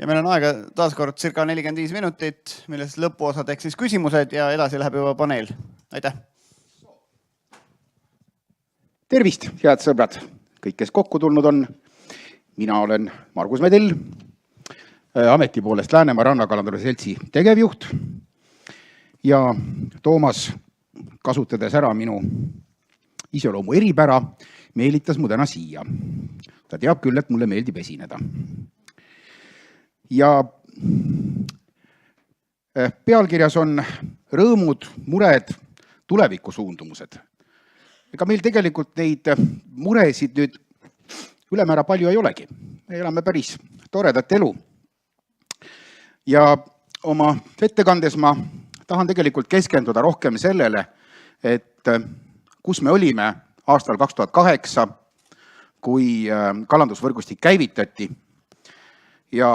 Ja meil on aega taaskord circa 45 minutit, millest lõpuosad ehk siis küsimused ja edasi läheb juba paneel. Aitäh! Tervist, head sõbrad! Kõik, kes kokku tulnud on. Mina olen Margus Medel, ameti poolest Läänemaa Rannakalanduse Seltsi tegevjuht. Ja Toomas, kasutades ära minu iseloomu eripära, meelitas mu täna siia. Ta teab küll, et mulle meeldib esineda. Ja pealkirjas on rõõmud, mured, tulevikusuundumused. Ega meil tegelikult neid muresid nüüd ülemäära palju ei olegi. Me elame päris toredat elu. Ja oma ettekandes ma tahan tegelikult keskenduda rohkem sellele, et kus me olime aastal 2008, kui kalandusvõrgustik käivitati ja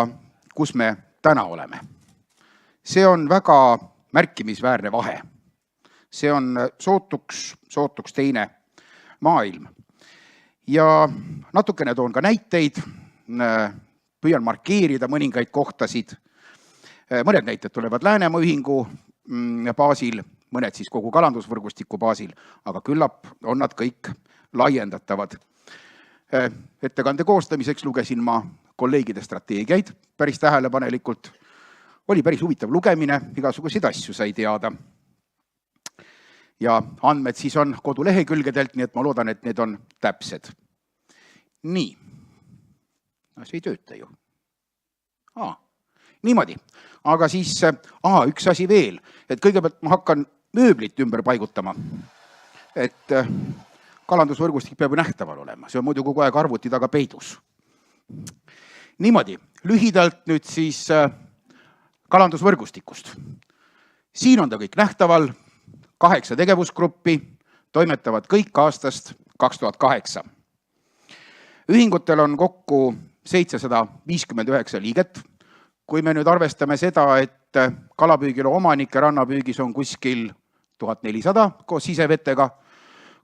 kus me täna oleme. See on väga märkimisväärne vahe. See on sootuks teine maailm. Ja natukene toon ka näiteid, püüan markeerida mõningaid kohtasid. Mõned näited tulevad Läänemaa ühingu baasil, mõned siis kogu kalandusvõrgustiku baasil, aga küllap on nad kõik laiendatavad. Ettekande koostamiseks lugesin ma kolleegide strateegiaid päris tähelepanelikult. Oli päris huvitav lugemine, igasuguseid asju sai teada. Ja andmed siis on kodulehekülgedelt, nii et ma loodan, et need on täpsed. Nii. See ei tööta ju. Niimoodi. Aga siis üks asi veel, et kõigepealt ma hakkan mööblit ümber paigutama. Et kalandusvõrgustik peab nähtaval olema. See on muidu kogu aeg arvuti taga peidus. Niimoodi. Lühidalt nüüd siis kalandusvõrgustikust. Siin on ta kõik nähtaval. 8 tegevusgruppi toimetavad kõik aastast 2008. Ühingutel on kokku 759 liiget. Kui me nüüd arvestame seda, et kalapüügile omanike rannapüügis on kuskil 1400 koos sisevetega,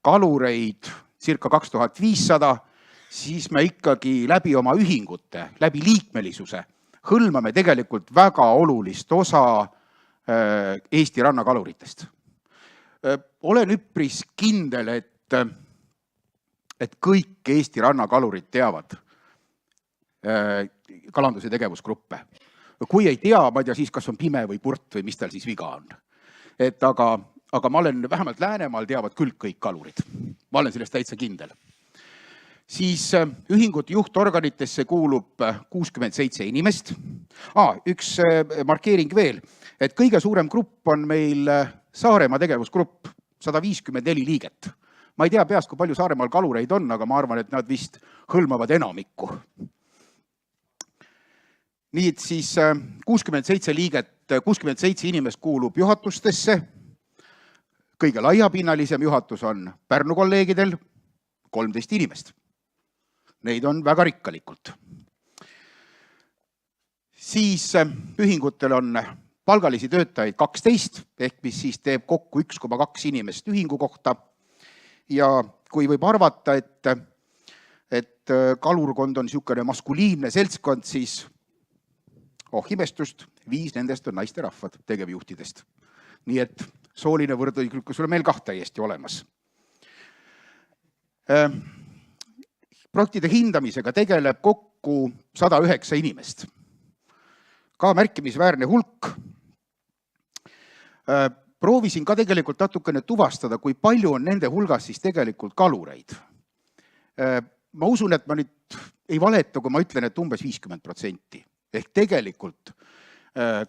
kalureid circa 2500, siis me ikkagi läbi oma ühingute, läbi liikmelisuse hõlmame tegelikult väga olulist osa Eesti rannakaluritest. Olen üpris kindel, et kõik Eesti rannakalurid teavad kalanduse tegevusgruppe. Kui ei tea, ma ei tea siis, kas on pime või purt või mis tal siis viga on. Aga ma olen vähemalt Läänemaal teavad küll kõik kalurid. Ma olen sellest täitsa kindel. Siis ühingute juhtorganitesse kuulub 67 inimest. Üks markeering veel, et kõige suurem grupp on meil Saaremaa tegevusgrupp, 154 liiget. Ma ei tea peast, kui palju Saaremaal kalureid on, aga ma arvan, et nad vist hõlmavad enamikku. Nii et siis 67 liiget, 67 inimest kuulub juhatustesse. Kõige laiapinnalisem juhatus on Pärnu kolleegidel 13 inimest. Neid on väga rikkalikult. Siis ühingutel on palgalisi töötajaid 12, ehk mis siis teeb kokku 1,2 inimest ühingu kohta. Ja kui võib arvata, et kalurkond on niisugune maskuliinne seltskond, siis imestust, 5 nendest on naisterahvad tegevjuhtidest. Nii et sooline võrdõiguslikkus on meil täiesti olemas. Projektide hindamisega tegeleb kokku 109 inimest. Ka märkimisväärne hulk. Proovisin ka tegelikult natukene tuvastada, kui palju on nende hulgas siis tegelikult kalureid. Ma usun, et ma nüüd ei valeta, kui ma ütlen, et umbes 50%. Ehk tegelikult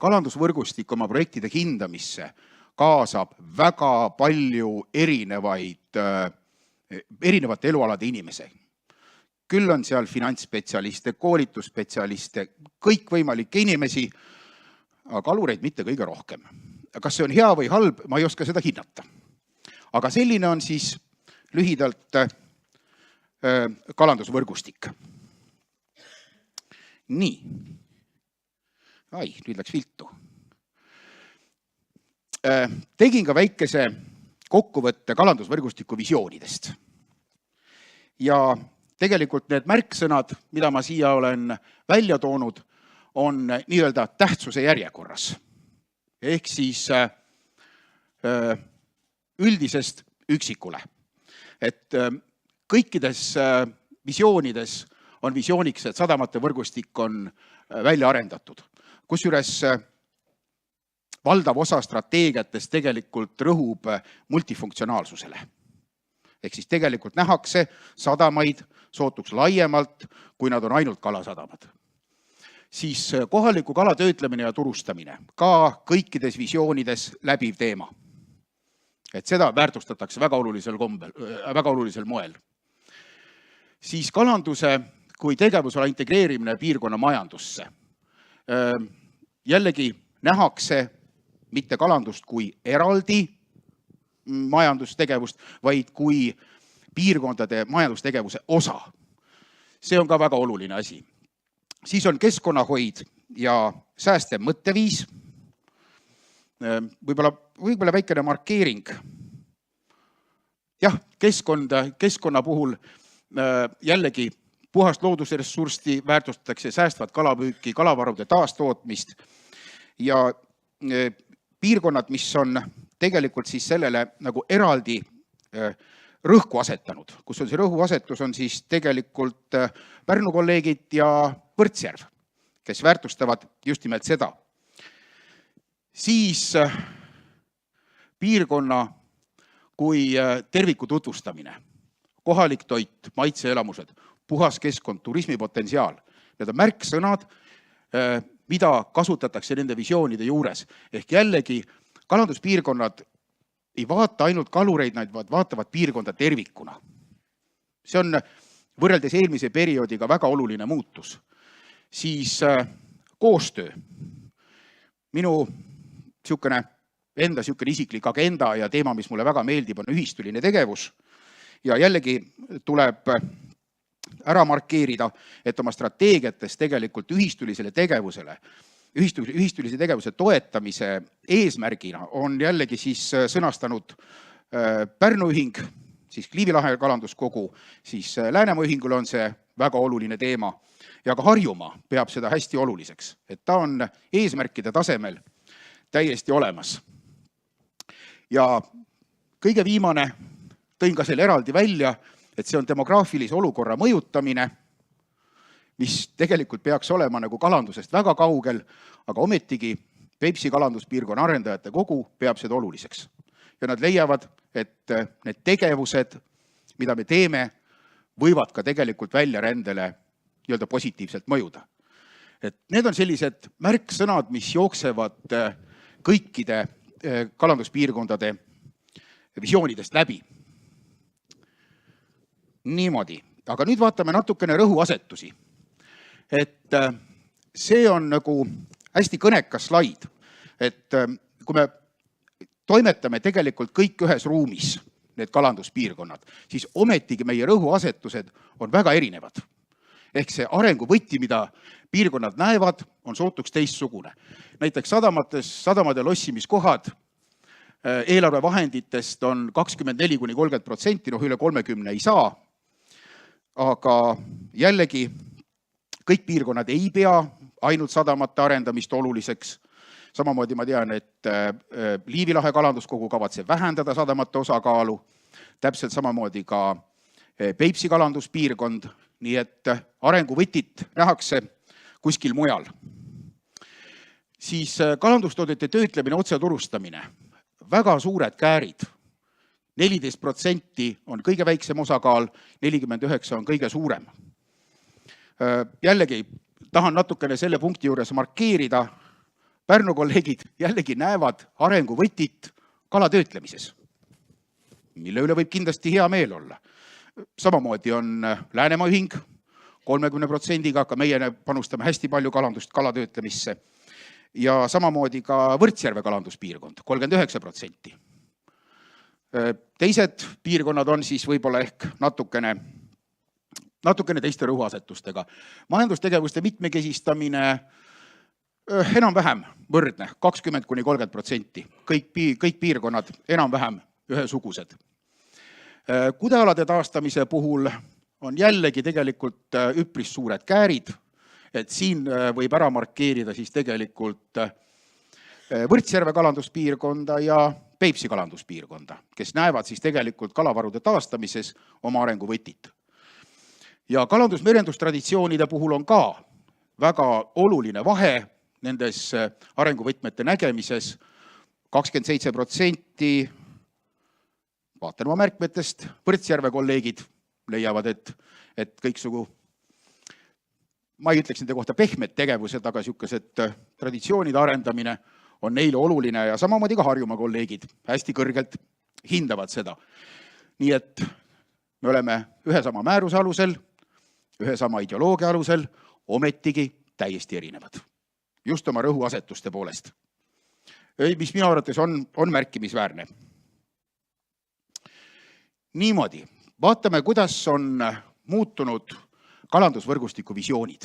kalandusvõrgustik oma projektide hindamisse kaasab väga palju erinevate elualade inimesi. Küll on seal finantsspetsialiste, koolitusspetsialiste, kõikvõimalikke inimesi, aga kalureid mitte kõige rohkem. Kas see on hea või halb, ma ei oska seda hinnata. Aga selline on siis lühidalt kalandusvõrgustik. Nii. Nüüd läks viltu. Tegin ka väikese kokkuvõtte kalandusvõrgustiku visioonidest. Ja tegelikult need märksõnad, mida ma siia olen välja toonud, on nii-öelda tähtsuse järjekorras. Ehk siis üldisest üksikule. Et kõikides visioonides on visiooniks, et sadamate võrgustik on välja arendatud. Kusjuures valdav osa strateegiatest tegelikult rõhub multifunktsionaalsusele. Ehk siis tegelikult nähakse sadamaid sootuks laiemalt, kui nad on ainult kalasadamad. Siis kohaliku kala töötlemine ja turustamine, ka kõikides visioonides läbiv teema. Et seda väärtustatakse väga olulisel moel. Siis kalanduse kui tegevusala integreerimine piirkonna majandusse. Jällegi nähakse mitte kalandust kui eraldi majandustegevust, vaid kui piirkondade majandustegevuse osa. See on ka väga oluline asi. Siis on keskkonnahoid ja säästev mõtteviis. Võib-olla väikene markeering. Jah, keskkonna puhul jällegi puhast loodusressurssi väärtustatakse säästvat kalapüüki, kalavarude taastootmist ja piirkonnad, mis on tegelikult siis sellele nagu eraldi rõhku asetanud, kus on see rõhuasetus, on siis tegelikult Pärnu kolleegid ja Võrtsjärv, kes väärtustavad just nimelt seda. Siis piirkonna kui terviku tutvustamine, kohalik toit, maitseelamused, puhas keskkond, turismipotentsiaal. Need on märksõnad, mida kasutatakse nende visioonide juures. Ehk jällegi kalanduspiirkonnad ei vaata ainult kalureid, nad vaatavad piirkonda tervikuna. See on võrreldes eelmise perioodiga väga oluline muutus. Siis koostöö. Minu enda isiklik agenda ja teema, mis mulle väga meeldib, on ühistuline tegevus. Ja jällegi tuleb ära markeerida, et oma strateegiates tegelikult ühistulise tegevuse toetamise eesmärgina on jällegi siis sõnastanud Pärnu ühing, siis Kliivi lahe kalanduskogu, siis Läänemaa ühingul on see väga oluline teema ja ka Harjumaa peab seda hästi oluliseks, et ta on eesmärkide tasemel täiesti olemas. Ja kõige viimane tõin ka selle eraldi välja, et see on demograafilise olukorra mõjutamine, mis tegelikult peaks olema nagu kalandusest väga kaugel, aga ometigi Peipsi kalanduspiirkonna arendajate kogu peab seda oluliseks. Ja nad leiavad, et need tegevused, mida me teeme, võivad ka tegelikult väljarändele nii-öelda positiivselt mõjuda. Et need on sellised märksõnad, mis jooksevad kõikide kalanduspiirkondade visioonidest läbi. Niimoodi. Aga nüüd vaatame natukene rõhuasetusi. Et see on nagu hästi kõnekas slaid. Et kui me toimetame tegelikult kõik ühes ruumis, need kalanduspiirkonnad, siis ometigi meie rõhuasetused on väga erinevad. Ehk see arenguvõti, mida piirkonnad näevad, on sootuks teistsugune. Näiteks sadamade lossimiskohad eelarvevahenditest on 24–30%, üle 30% ei saa. Aga jällegi kõik piirkonnad ei pea ainult sadamate arendamist oluliseks. Samamoodi ma tean, et Liivi lahe kalanduskogu kavatseb vähendada sadamate osakaalu, täpselt samamoodi ka Peipsi kalanduspiirkond, nii et arenguvõtit nähakse kuskil mujal. Siis kalandustoodete töötlemine, otseturustamine, väga suured käärid. 14% on kõige väiksem osakaal, 49% on kõige suurem. Jällegi tahan natukene selle punkti juures markeerida. Pärnu kolleegid jällegi näevad arenguvõtit kalatöötlemises, mille üle võib kindlasti hea meel olla. Samamoodi on Läänemaa ühing 30%-ga, aga meie panustame hästi palju kalatöötlemisse. Ja samamoodi ka Võrtsjärve kalanduspiirkond, 39%. Teised piirkonnad on siis võib-olla ehk natukene teiste rõhuasetustega. Majandustegevuste mitmekesistamine enam-vähem võrdne, 20–30%. Kõik piirkonnad enam-vähem ühesugused. Kudealade taastamise puhul on jällegi tegelikult üpris suured käärid, et siin võib ära markeerida siis tegelikult Võrtsjärve kalanduspiirkonda ja Peipsi kalanduspiirkonda, kes näevad siis tegelikult kalavarude taastamises oma arenguvõtit. Ja kalandusmerendustraditsioonide puhul on ka väga oluline vahe nendes arenguvõtmete nägemises. 27%, vaatan oma märkmetest, Võrtsjärve kolleegid leiavad, et kõiksugu, ma ei ütleks nende kohta pehmed tegevused, aga niisugused traditsioonide arendamine on neile oluline ja samamoodi ka Harjumaa kolleegid hästi kõrgelt hindavad seda. Nii et me oleme ühe sama määruse alusel, ühe sama ideoloogia alusel, ometigi täiesti erinevad. Just oma rõhuasetuste poolest. Mis minu arvates on märkimisväärne. Niimoodi, vaatame, kuidas on muutunud kalandusvõrgustiku visioonid.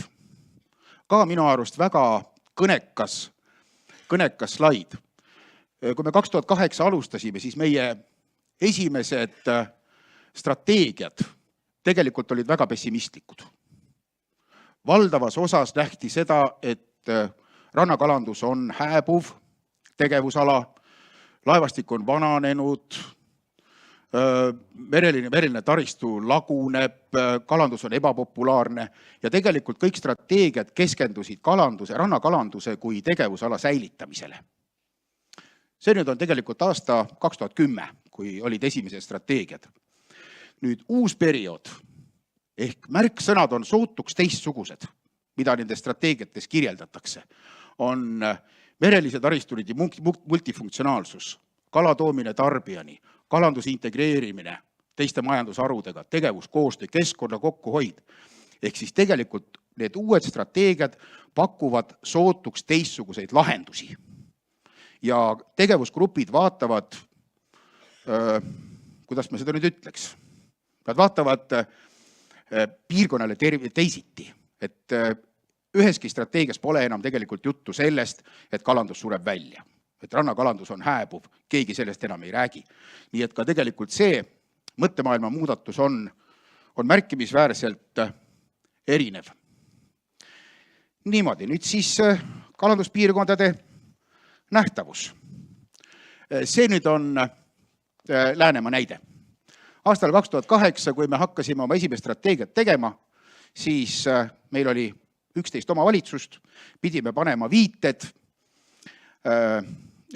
Ka minu arust väga kõnekas slaid. Kui me 2008 alustasime, siis meie esimesed strateegiad tegelikult olid väga pessimistlikud. Valdavas osas nähti seda, et rannakalandus on hääbuv tegevusala, laevastik on vananenud, mereline taristu laguneb, kalandus on ebapopulaarne ja tegelikult kõik strateegiad keskendusid rannakalanduse kui tegevusala säilitamisele. See nüüd on tegelikult aasta 2010, kui olid esimesed strateegiad. Nüüd uus periood ehk märksõnad on sootuks teistsugused, mida nendes strateegiates kirjeldatakse, on merelise taristulidi multifunktsionaalsus, kala toomine tarbijani, kalanduse integreerimine teiste majandusharudega, tegevuskoostöö, keskkonna kokkuhoid. Ehk siis tegelikult need uued strateegiad pakuvad sootuks teistsuguseid lahendusi. Ja tegevusgrupid vaatavad, kuidas ma seda nüüd ütleks, nad vaatavad piirkonnale teisiti, et üheski strateegias pole enam tegelikult juttu sellest, et kalandus sureb välja. Et rannakalandus on hääbuv, keegi sellest enam ei räägi. Nii et ka tegelikult see mõttemaailma muudatus on märkimisväärselt erinev. Niimoodi, nüüd siis kalanduspiirkondade nähtavus. See nüüd on Läänemaa näide. Aastal 2008, kui me hakkasime oma esimest strateegiat tegema, siis meil oli 11 omavalitsust, pidime panema viited,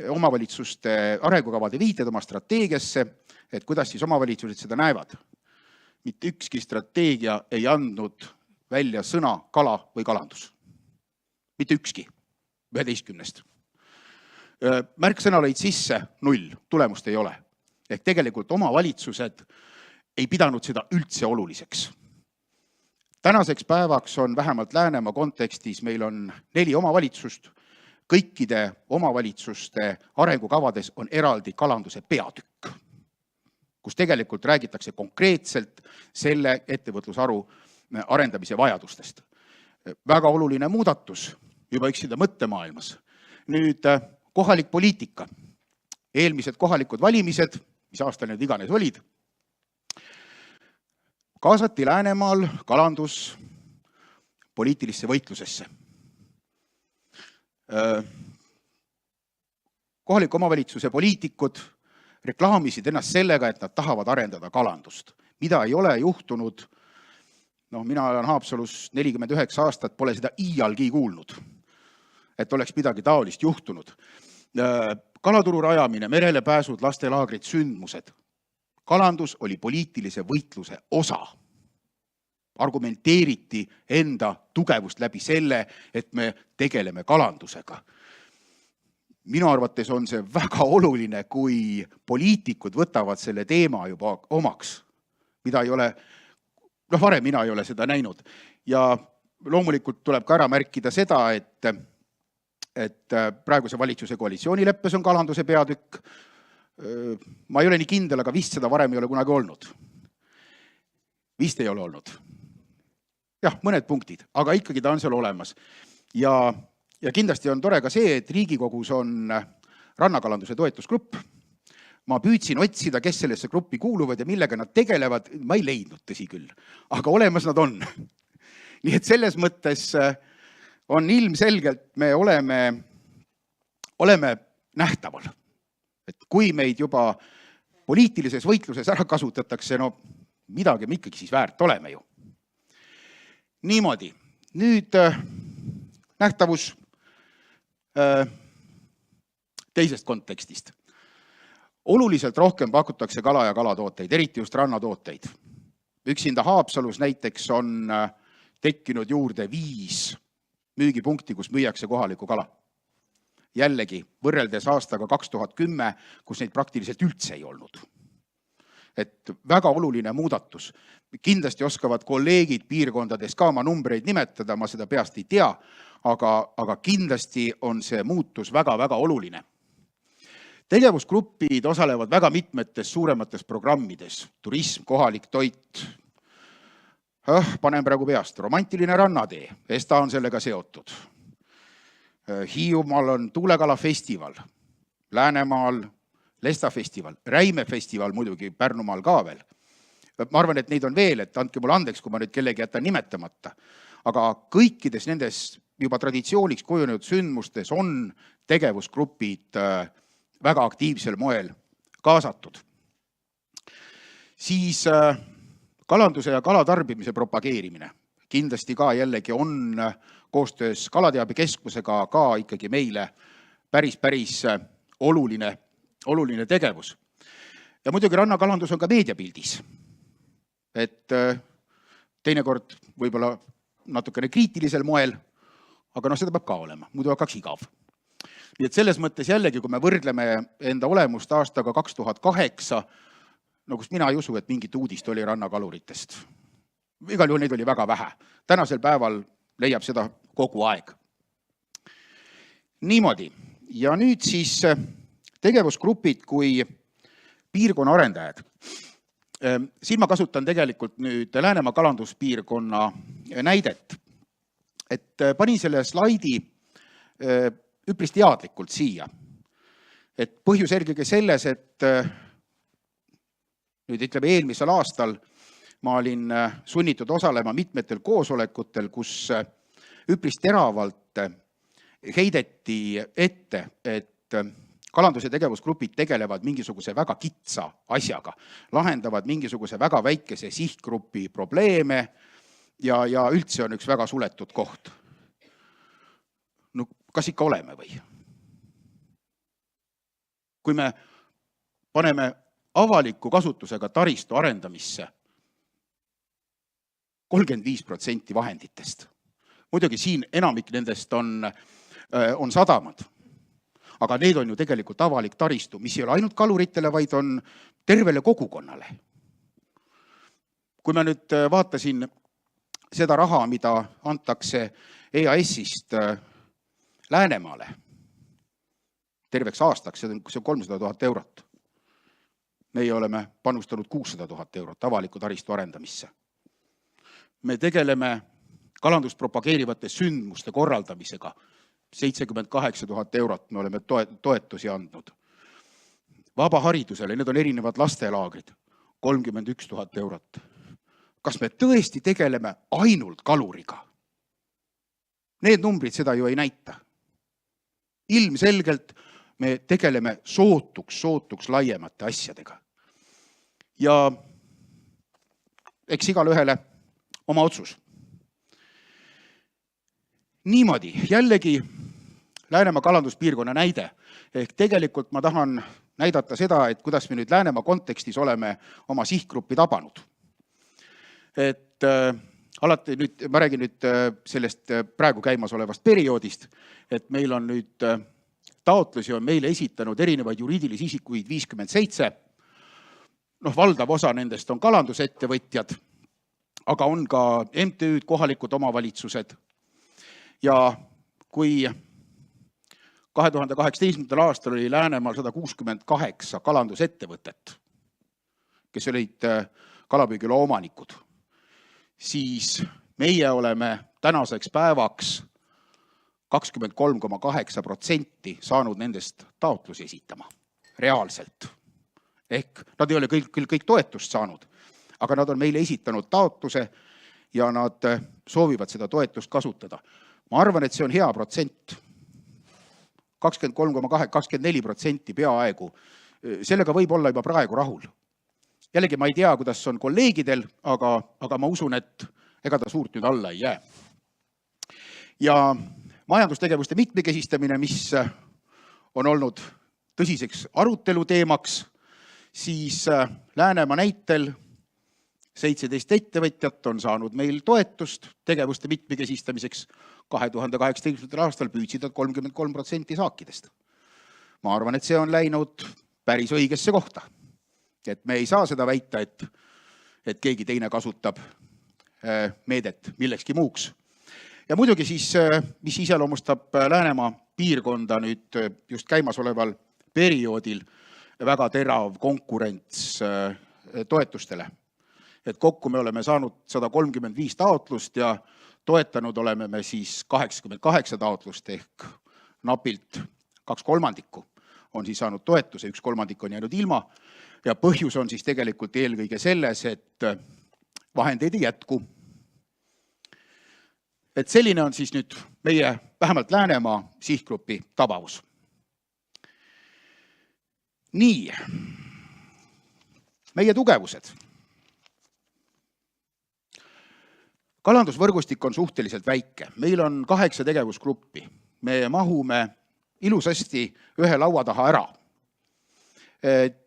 omavalitsuste arengukavade viited oma strateegiasse, et kuidas siis omavalitsused seda näevad. Mitte ükski strateegia ei andnud välja sõna kala või kalandus. Mitte ükski, 11. Märksõna lõid sisse 0, tulemust ei ole. Ehk tegelikult omavalitsused ei pidanud seda üldse oluliseks. Tänaseks päevaks on vähemalt Läänemaa kontekstis, meil on 4 omavalitsust, kõikide omavalitsuste arengukavades on eraldi kalanduse peatükk, kus tegelikult räägitakse konkreetselt selle ettevõtlusharu arendamise vajadustest. Väga oluline muudatus juba üksinda mõttemaailmas. Nüüd kohalik poliitika. Eelmised kohalikud valimised, mis aastal need iganes olid, kaasati Läänemaal kalandus poliitilisse võitlusesse. Kohaliku omavalitsuse poliitikud reklaamisid ennast sellega, et nad tahavad arendada kalandust, mida ei ole juhtunud. Mina olen Haapsalus 49 aastat, pole seda iialgi kuulnud, et oleks midagi taolist juhtunud. Kalaturu rajamine, merele pääsud, lastelaagrid, sündmused. Kalandus oli poliitilise võitluse osa. Argumenteeriti enda tugevust läbi selle, et me tegeleme kalandusega. Minu arvates on see väga oluline, kui poliitikud võtavad selle teema juba omaks, mida ei ole, varem mina ei ole seda näinud. Ja loomulikult tuleb ka ära märkida seda, et praeguse valitsuse koalitsioonileppes on kalanduse peatükk. Ma ei ole nii kindel, aga vist seda varem ei ole kunagi olnud. Vist ei ole olnud. Jah, mõned punktid, aga ikkagi ta on seal olemas. Ja kindlasti on tore ka see, et Riigikogus on rannakalanduse toetusgrupp. Ma püüdsin otsida, kes sellesse gruppi kuuluvad ja millega nad tegelevad. Ma ei leidnud, tõsi küll, aga olemas nad on. Nii et selles mõttes on ilmselgelt, me oleme nähtaval. Et kui meid juba poliitilises võitluses ära kasutatakse, no midagi me ikkagi siis väärt oleme ju. Niimoodi. Nüüd nähtavus teisest kontekstist. Oluliselt rohkem pakutakse kala ja kalatooteid, eriti just rannatooteid. Üksinda Haapsalus näiteks on tekkinud juurde 5 müügipunkti, kus müüakse kohalikku kala. Jällegi, võrreldes aastaga 2010, kus neid praktiliselt üldse ei olnud. Et väga oluline muudatus. Kindlasti oskavad kolleegid piirkondades ka oma numbreid nimetada, ma seda peast ei tea, aga kindlasti on see muutus väga-väga oluline. Tegevusgrupid osalevad väga mitmetes suuremates programmides. Turism, kohalik toit, panen praegu peast, romantiline rannatee, ESTA on sellega seotud. Hiiumaal on tuulekalafestival, Läänemaal Lesta festival, Räime festival muidugi Pärnumaal ka veel. Ma arvan, et neid on veel, et andke mulle andeks, kui ma nüüd kellegi jätan nimetamata. Aga kõikides nendes juba traditsiooniks kujunenud sündmustes on tegevusgrupid väga aktiivsel moel kaasatud. Siis kalanduse ja kalatarbimise propageerimine. Kindlasti ka jällegi on koostöös Kalateabekeskusega ka ikkagi meile päris oluline tegevus. Ja muidugi rannakalandus on ka meediapildis. Et teinekord võib-olla natukene kriitilisel moel, aga seda peab ka olema, muidu hakkaks igav. Nii et selles mõttes jällegi, kui me võrdleme enda olemust aastaga 2008, kus mina ei usu, et mingit uudist oli rannakaluritest. Igal juhul neid oli väga vähe. Tänasel päeval leiab seda kogu aeg. Niimoodi. Ja nüüd siis tegevusgrupid kui piirkonna arendajad. Siin ma kasutan tegelikult nüüd Läänemaa kalanduspiirkonna näidet. Et panin selle slaidi üpris teadlikult siia. Et põhjus eelkõige selles, et nüüd ütleme eelmisel aastal ma olin sunnitud osalema mitmetel koosolekutel, kus üpris teravalt heideti ette, et kalanduse tegevusgrupid tegelevad mingisuguse väga kitsa asjaga, lahendavad mingisuguse väga väikese sihtgrupi probleeme ja üldse on üks väga suletud koht. No kas ikka oleme või? Kui me paneme avaliku kasutusega taristu arendamisse 35% vahenditest. Muidugi siin enamik nendest on sadamad, aga need on ju tegelikult avalik taristu, mis ei ole ainult kaluritele, vaid on tervele kogukonnale. Kui ma nüüd vaatasin seda raha, mida antakse EAS-ist Läänemaale terveks aastaks, see on 300 000 eurot. Meie oleme panustanud 600 000 eurot avaliku taristu arendamisse. Me tegeleme kalandust propageerivate sündmuste korraldamisega. 78 000 eurot me oleme toetusi andnud. Vabaharidusele, need on erinevad lastelaagrid, 31 000 eurot. Kas me tõesti tegeleme ainult kaluriga? Need numbrid seda ju ei näita. Ilmselgelt me tegeleme sootuks laiemate asjadega. Ja eks igale ühele oma otsus. Niimoodi, jällegi Läänemaa kalanduspiirkonna näide. Ehk tegelikult ma tahan näidata seda, et kuidas me nüüd Läänemaa kontekstis oleme oma sihtgruppi tabanud. Et alati nüüd, ma räägin nüüd sellest praegu käimas olevast perioodist, et meil on nüüd taotlusi on meile esitanud erinevaid juriidilisi isikuid 57. Valdav osa nendest on kalandusettevõtjad, aga on ka MTÜ-d, kohalikud omavalitsused. Ja kui 2018. aastal oli Läänemaal 168 kalandusettevõtet, kes olid kalapüügiloo omanikud, siis meie oleme tänaseks päevaks 23,8% saanud nendest taotlusi esitama reaalselt. Ehk nad ei ole kõik toetust saanud, aga nad on meile esitanud taotluse ja nad soovivad seda toetust kasutada. Ma arvan, et see on hea protsent. 23,24% peaaegu. Sellega võib olla juba praegu rahul. Jällegi ma ei tea, kuidas on kolleegidel, aga ma usun, et ega ta suurt nüüd alla ei jää. Ja majandustegevuste mitmekesistamine, mis on olnud tõsiseks arutelu teemaks, siis Läänemaa näitel 17 ettevõtjat on saanud meil toetust tegevuste mitmekesistamiseks. 2018. aastal püüdsid nad 33% saakidest. Ma arvan, et see on läinud päris õigesse kohta. Et me ei saa seda väita, et keegi teine kasutab meedet millekski muuks. Ja muidugi siis, mis iseloomustab Läänemaa piirkonda nüüd just käimasoleval perioodil, väga terav konkurents toetustele. Et kokku me oleme saanud 135 taotlust ja toetanud oleme me siis 88 taotlust ehk napilt 2/3 on siis saanud toetuse, 1/3 on jäänud ilma. Ja põhjus on siis tegelikult eelkõige selles, et vahendeid ei jätku. Et selline on siis nüüd meie vähemalt Läänemaa sihtgrupi tabavus. Nii, meie tugevused. Kalandusvõrgustik on suhteliselt väike. Meil on 8 tegevusgruppi. Me mahume ilusasti ühe laua taha ära.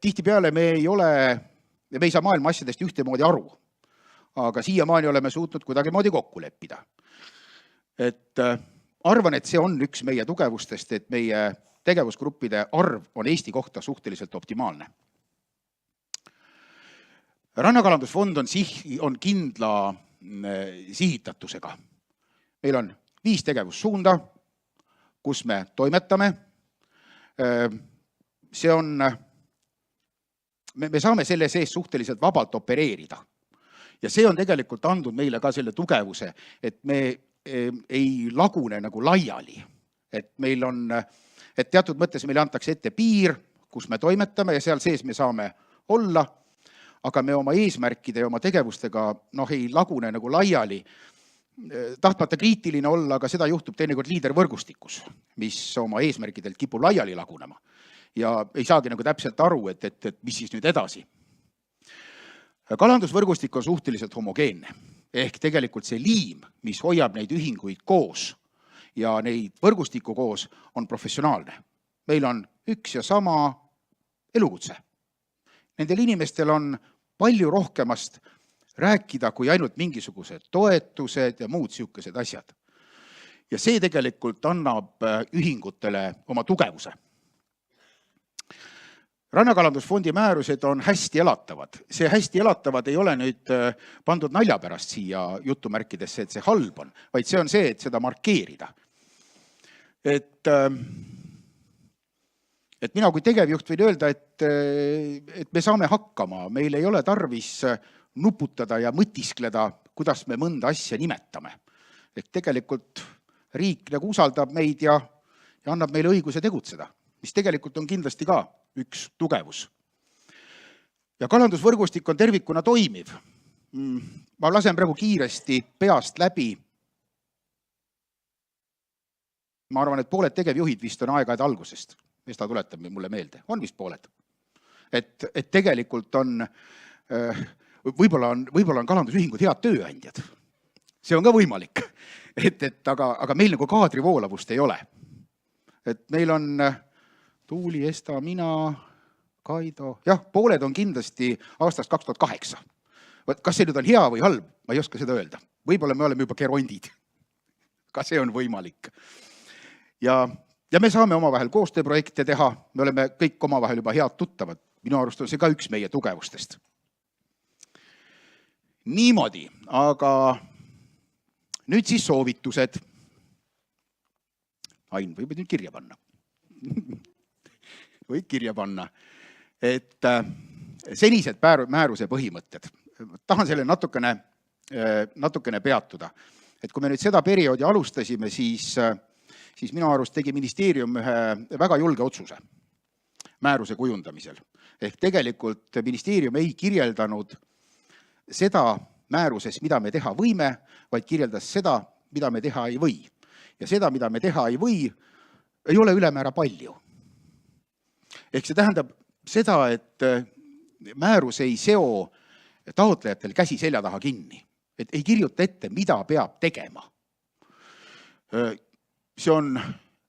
Tihtipeale me ei saa maailma asjadest ühtemoodi aru, aga siiamaani oleme suutnud kuidagimoodi kokku leppida. Et arvan, et see on üks meie tugevustest, et meie tegevusgruppide arv on Eesti kohta suhteliselt optimaalne. Rannakalandusfond on kindla sihitatusega. Meil on 5 tegevussuunda, kus me toimetame. See on, me saame selle sees suhteliselt vabalt opereerida. Ja see on tegelikult andnud meile ka selle tugevuse, et me ei lagune nagu laiali. Et meil on, et teatud mõttes meile antakse ette piir, kus me toimetame ja seal sees me saame olla, aga me oma eesmärkide ja oma tegevustega ei lagune nagu laiali. Tahtmata kriitiline olla, aga seda juhtub teinekord liidervõrgustikus, mis oma eesmärkidelt kipub laiali lagunema. Ja ei saagi nagu täpselt aru, et mis siis nüüd edasi. Kalandusvõrgustik on suhteliselt homogeenne. Ehk tegelikult see liim, mis hoiab neid ühinguid koos ja neid võrgustikku koos, on professionaalne. Meil on üks ja sama elukutse. Nendel inimestel on palju rohkemast rääkida kui ainult mingisugused toetused ja muud siukesed asjad. Ja see tegelikult annab ühingutele oma tugevuse. Rannakalandusfondi määrused on hästi elatavad. See hästi elatavad ei ole nüüd pandud nalja pärast siia jutumärkidesse, et see halb on, vaid see on see, et seda markeerida. Et mina kui tegevjuht võin öelda, et me saame hakkama, meil ei ole tarvis nuputada ja mõtiskleda, kuidas me mõnda asja nimetame. Et tegelikult riik nagu usaldab meid ja annab meile õiguse tegutseda, mis tegelikult on kindlasti ka üks tugevus. Ja kalandusvõrgustik on tervikuna toimiv. Ma lasen praegu kiiresti peast läbi. Ma arvan, et pooled tegevjuhid vist on aeg-ajad algusest. Mesta tuletab mulle meelde. On vist pooled. Et tegelikult on, võib-olla on kalandusühingud head tööandjad. See on ka võimalik. Aga meil nagu kaadrivoolavust ei ole. Et meil on Tuuli, Esta, mina, Kaido. Jah, pooled on kindlasti aastast 2008. Kas see nüüd on hea või halb? Ma ei oska seda öelda. Võib-olla me oleme juba gerondid. Ka see on võimalik. Ja me saame omavahel koostööprojekte teha. Me oleme kõik omavahel juba head tuttavad. Minu arust on see ka üks meie tugevustest. Niimoodi, aga nüüd siis soovitused. Ain, võib nüüd kirja panna. Võid kirja panna, et senised määruse põhimõtted. Tahan selle natukene peatuda. Et kui me nüüd seda perioodi alustasime, siis minu arust tegi ministeerium ühe väga julge otsuse määruse kujundamisel. Ehk tegelikult ministeerium ei kirjeldanud seda määruses, mida me teha võime, vaid kirjeldas seda, mida me teha ei või. ja seda, mida me teha ei või, ei ole ülemäära palju. Ehk see tähendab seda, et määrus ei seo taotlejatel käsi selja taha kinni, et ei kirjuta ette, mida peab tegema. See on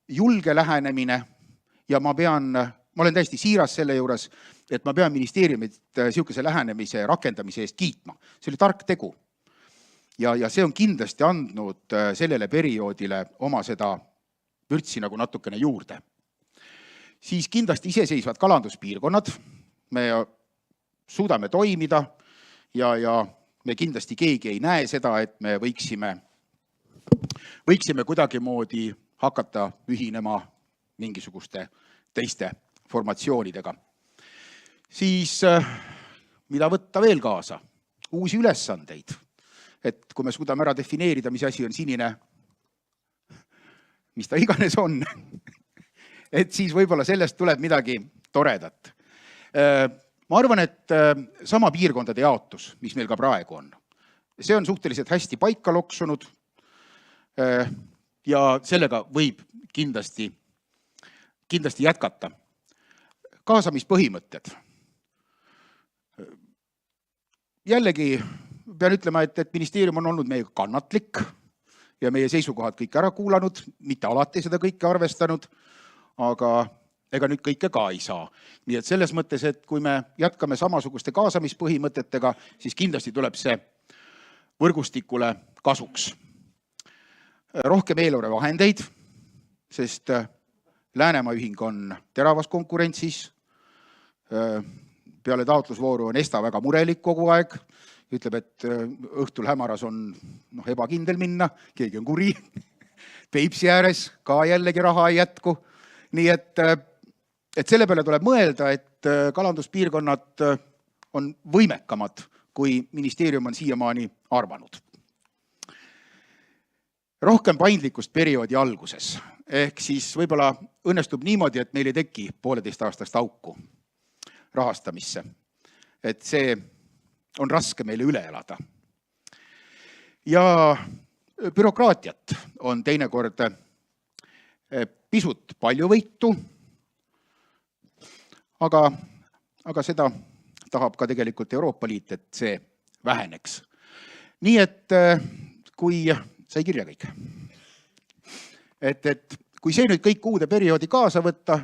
julge lähenemine ja ma olen täiesti siiras selle juures, et ma pean ministeeriumit niisuguse lähenemise rakendamise eest kiitma. See oli tark tegu. Ja see on kindlasti andnud sellele perioodile oma seda vürtsi nagu natukene juurde. Siis kindlasti iseseisvad kalanduspiirkonnad, me suudame toimida ja me kindlasti keegi ei näe seda, et me võiksime kuidagimoodi hakata ühinema mingisuguste teiste formatsioonidega. Siis mida võtta veel kaasa? Uusi ülesandeid. Et kui me suudame ära defineerida, mis asi on sinine, mis ta iganes on, et siis võib-olla sellest tuleb midagi toredat. Ma arvan, et sama piirkondade jaotus, mis meil ka praegu on, see on suhteliselt hästi paika loksunud ja sellega võib kindlasti jätkata. Kaasamispõhimõtted. Jällegi pean ütlema, et ministeerium on olnud meiega kannatlik ja meie seisukohad kõik ära kuulanud, mitte alati seda kõike arvestanud, aga ega nüüd kõike ka ei saa. Nii et selles mõttes, et kui me jätkame samasuguste kaasamispõhimõtetega, siis kindlasti tuleb see võrgustikule kasuks. Rohkem eelarvevahendeid, sest Läänemaa ühing on teravas konkurentsis. Peale taotlusvooru on ESTA väga murelik kogu aeg. Ütleb, et õhtul hämaras on ebakindel minna, keegi on kuri. Peipsi ääres ka jällegi raha ei jätku. Nii et selle peale tuleb mõelda, et kalanduspiirkonnad on võimekamad, kui ministeerium on siiamaani arvanud. Rohkem paindlikkust perioodi alguses. Ehk siis võib-olla õnnestub niimoodi, et meil ei teki 1,5 aastast auku rahastamisse. Et see on raske meile üle elada. Ja bürokraatiat on teinekord pisut palju võitu, aga seda tahab ka tegelikult Euroopa Liit, et see väheneks. Nii et kui sai kirja kõik. Et kui see nüüd kõik uude perioodi kaasa võtta,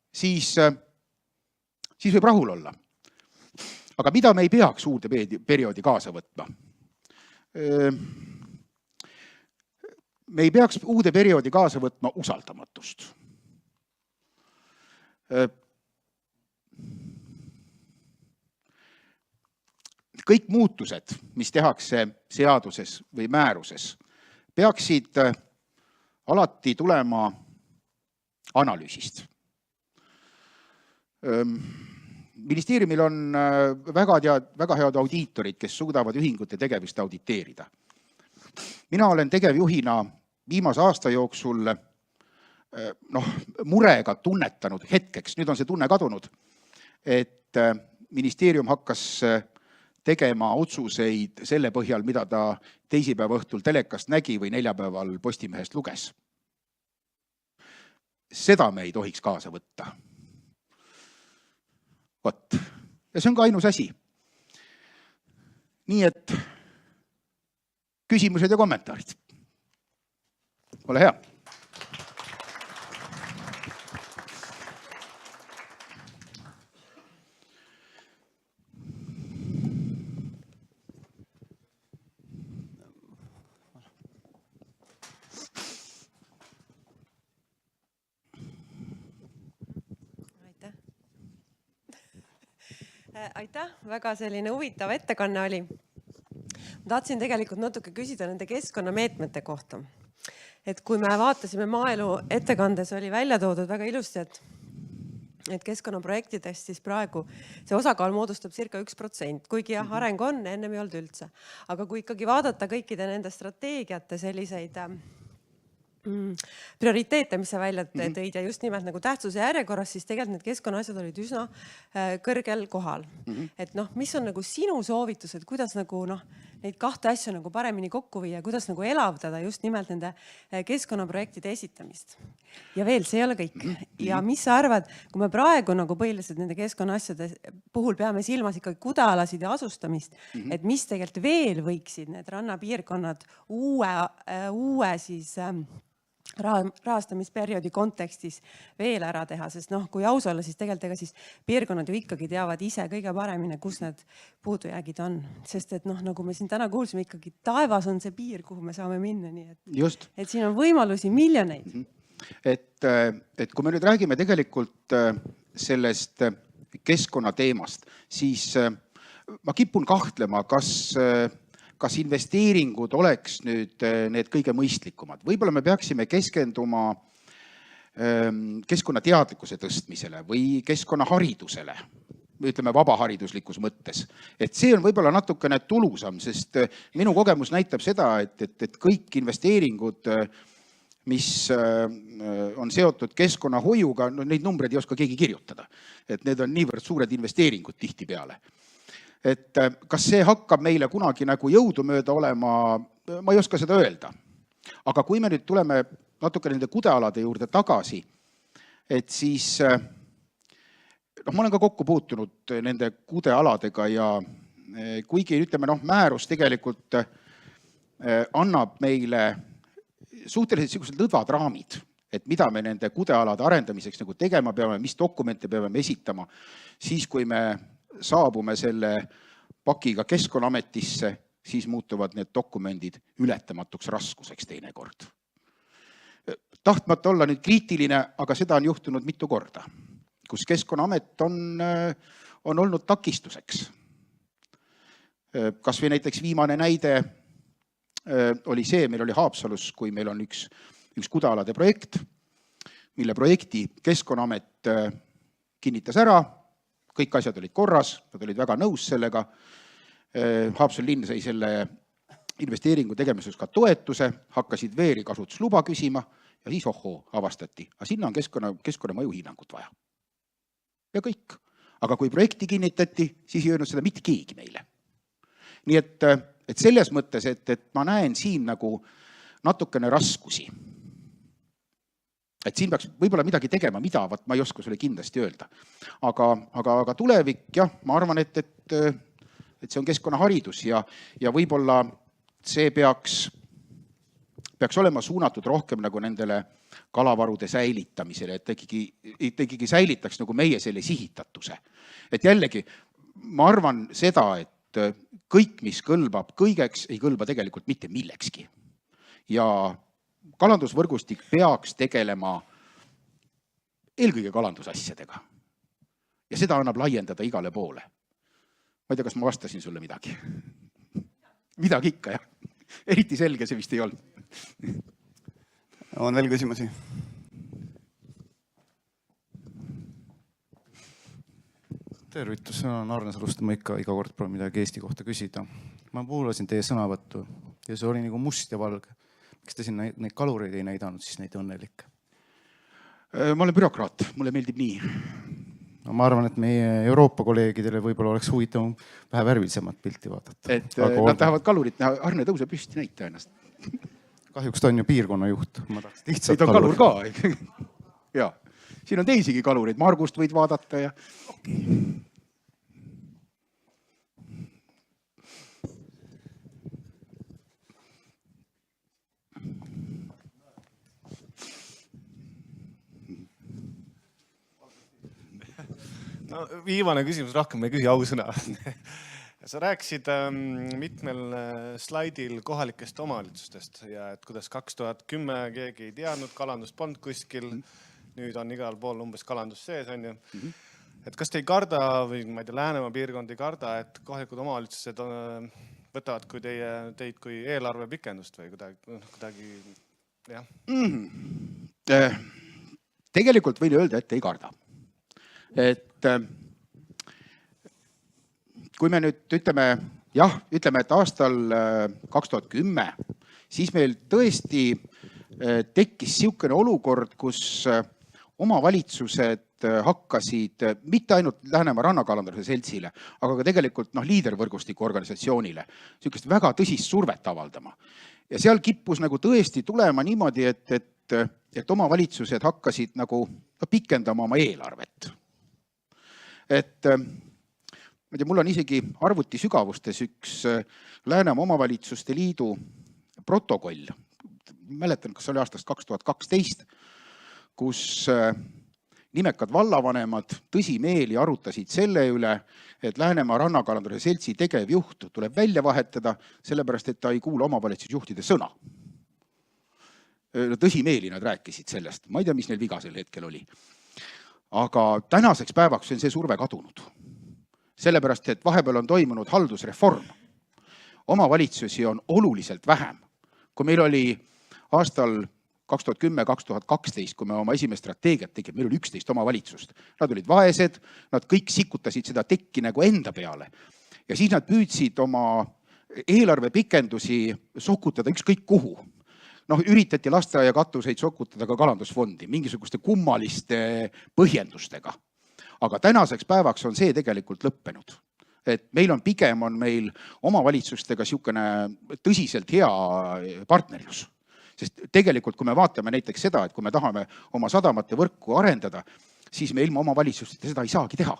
siis võib rahul olla. Aga mida me ei peaks uude perioodi kaasa võtma? Me ei peaks uude perioodi kaasa võtma usaldamatust. Kõik muutused, mis tehakse seaduses või määruses, peaksid alati tulema analüüsist. Ministeeriumil on väga head audiitorid, kes suudavad ühingute tegevust auditeerida. Mina olen tegevjuhina viimase aasta jooksul murega tunnetanud hetkeks, nüüd on see tunne kadunud, et ministeerium hakkas tegema otsuseid selle põhjal, mida ta teisipäeva õhtul telekast nägi või neljapäeval Postimehest luges. Seda me ei tohiks kaasa võtta. Võt. Ja see on ka ainus asi. Nii et küsimused ja kommentaarid. Ole hea. Aitäh, väga selline huvitav ettekanne oli. Ma tahtsin tegelikult natuke küsida nende keskkonnameetmete kohta. Et kui me vaatasime maaelu ettekandes, oli välja toodud väga ilusti, et keskkonnaprojektidest siis praegu see osakaal moodustab circa 1%, kuigi jah, areng on, ennem ei olnud üldse. Aga kui ikkagi vaadata kõikide nende strateegiate selliseid prioriteete, mis sa välja tõid ja just nimelt nagu tähtsuse järjekorras, siis tegelikult need keskkonnaasjad olid üsna kõrgel kohal. Et noh, mis on nagu sinu soovitused, kuidas nagu neid kahte asja nagu paremini kokku viia, kuidas nagu elavdada just nimelt nende keskkonnaprojektide esitamist. Ja veel, see ei ole kõik. Ja mis sa arvad, kui me praegu nagu põhiliselt nende keskkonnaasjade puhul peame silmas ikkagi kudealasid ja asustamist, et mis tegelikult veel võiksid need rannapiirkonnad uue siis rahastamisperioodi kontekstis veel ära teha, sest kui aus olla, siis tegelikult ega siis piirkonnad ju ikkagi teavad ise kõige paremini, kus need puudujäägid on. Sest et nagu me siin täna kuulsime, ikkagi taevas on see piir, kuhu me saame minna. Nii et siin on võimalusi miljoneid. Et kui me nüüd räägime tegelikult sellest keskkonnateemast, siis ma kipun kahtlema, kas investeeringud oleks nüüd need kõige mõistlikumad. Võib-olla me peaksime keskenduma keskkonnateadlikkuse tõstmisele või keskkonnaharidusele, ütleme vabahariduslikus mõttes. Et see on võib-olla natukene tulusam, sest minu kogemus näitab seda, et kõik investeeringud, mis on seotud keskkonnahoiuga, neid numbreid ei oska keegi kirjutada. Et need on niivõrd suured investeeringud tihtipeale. Et kas see hakkab meile kunagi nagu jõudumööda olema, ma ei oska seda öelda. Aga kui me nüüd tuleme natuke nende kudealade juurde tagasi, et siis ma olen ka kokku puutunud nende kudealadega ja kuigi ütleme, määrus tegelikult annab meile suhteliselt sellised lõdvad raamid, et mida me nende kudealade arendamiseks nagu tegema peame, mis dokumente peame esitama, siis kui me saabume selle pakiga Keskkonnaametisse, siis muutuvad need dokumendid ületamatuks raskuseks teinekord. Tahtmata olla nüüd kriitiline, aga seda on juhtunud mitu korda, kus Keskkonnaamet on olnud takistuseks. Kas või näiteks viimane näide oli see, meil oli Haapsalus, kui meil on üks kudealade projekt, mille projekti Keskkonnaamet kinnitas ära, kõik asjad olid korras, nad olid väga nõus sellega. Haapsalu linn sai selle investeeringu tegemiseks ka toetuse, hakkasid veeri kasutusluba küsima ja siis avastati. Aga sinna on keskkonnamõju hinnangut vaja. Ja kõik. Aga kui projekti kinnitati, siis ei öelnud seda mitte keegi meile. Nii et selles mõttes, et ma näen siin nagu natukene raskusi. Et siin peaks võib-olla midagi tegema, mida ma ei oska sulle kindlasti öelda. Aga tulevik, jah, ma arvan, et see on keskkonnaharidus ja võib-olla see peaks olema suunatud rohkem nagu nendele kalavarude säilitamisele, et ikkagi säilitaks nagu meie selle sihitatuse. Et jällegi, ma arvan seda, et kõik, mis kõlbab kõigeks, ei kõlba tegelikult mitte millekski. Ja kalandusvõrgustik peaks tegelema eelkõige kalandusasjadega. Ja seda annab laiendada igale poole. Ma ei tea, kas ma vastasin sulle midagi. Midagi ikka, jah. Eriti selge see vist ei olnud. On veel küsimusi? Tervitus, on Arne Salust, ma iga kord pole midagi Eesti kohta küsida. Ma kuulasin teie sõnavõttu ja see oli nagu must ja valge. Miks te siin neid kalureid ei näidanud, siis neid õnnelikke? Ma olen bürokraat, mulle meeldib nii. No, ma arvan, et meie Euroopa kolleegidele võib-olla oleks huvitav vähe värvilisemat pilti vaadata. Et nad tahavad kalurit näha, Arne tõuse püsti näita ennast. Kahjuks ta on ju piirkonna juht. Ei, ta on kalur ka. Ja, siin on teisigi kalureid, Margust võid vaadata ja... No, viimane küsimus, rohkem ei küsi ausõna. Sa rääkisid mitmel slaidil kohalikest omavalitsustest ja et kuidas 2010 keegi ei teadnud, kalandust polnud kuskil, nüüd on igal pool umbes kalandus sees, on ju. Et kas te ei karda või ma ei tea, Läänemaa piirkond ei karda, et kohalikud omavalitsused võtavad teid kui eelarve pikendust või kuidagi jah? Tegelikult võin öelda, et ei karda. Et kui me nüüd ütleme, et aastal 2010, siis meil tõesti tekkis niisugune olukord, kus omavalitsused hakkasid mitte ainult Läänemaa Rannakalanduse Seltsile, aga ka tegelikult liidervõrgustiku organisatsioonile niisugust väga tõsist survet avaldama. Ja seal kippus nagu tõesti tulema niimoodi, et omavalitsused hakkasid nagu pikendama oma eelarvet. Ma tea, mul on isegi arvuti sügavustes üks Läänemaa Omavalitsuste Liidu protokoll. Mäletan, kas oli aastast 2012, kus nimekad vallavanemad tõsimeeli arutasid selle üle, et Läänemaa Rannakalanduse Seltsi tegevjuht tuleb välja vahetada, sellepärast et ta ei kuula omavalitsusjuhtide sõna. Tõsimeeli nad rääkisid sellest. Ma ei tea, mis neil viga sel hetkel oli. Aga tänaseks päevaks on see surve kadunud. Sellepärast, et vahepeal on toimunud haldusreform. Omavalitsusi on oluliselt vähem. Kui meil oli aastal 2010-2012, kui me oma esimest strateegiat tegime, meil oli 11 omavalitsust. Nad olid vaesed, nad kõik sikutasid seda tekki nagu enda peale. Ja siis nad püüdsid oma eelarve pikendusi sokutada ükskõik kuhu. Üritati lasteaia katuseid sokutada ka kalandusfondi, mingisuguste kummaliste põhjendustega. Aga tänaseks päevaks on see tegelikult lõppenud. Et meil on pigem meil omavalitsustega niisugune tõsiselt hea partnerlus. Sest tegelikult, kui me vaatame näiteks seda, et kui me tahame oma sadamate võrku arendada, siis me ilma omavalitsustega seda ei saagi teha.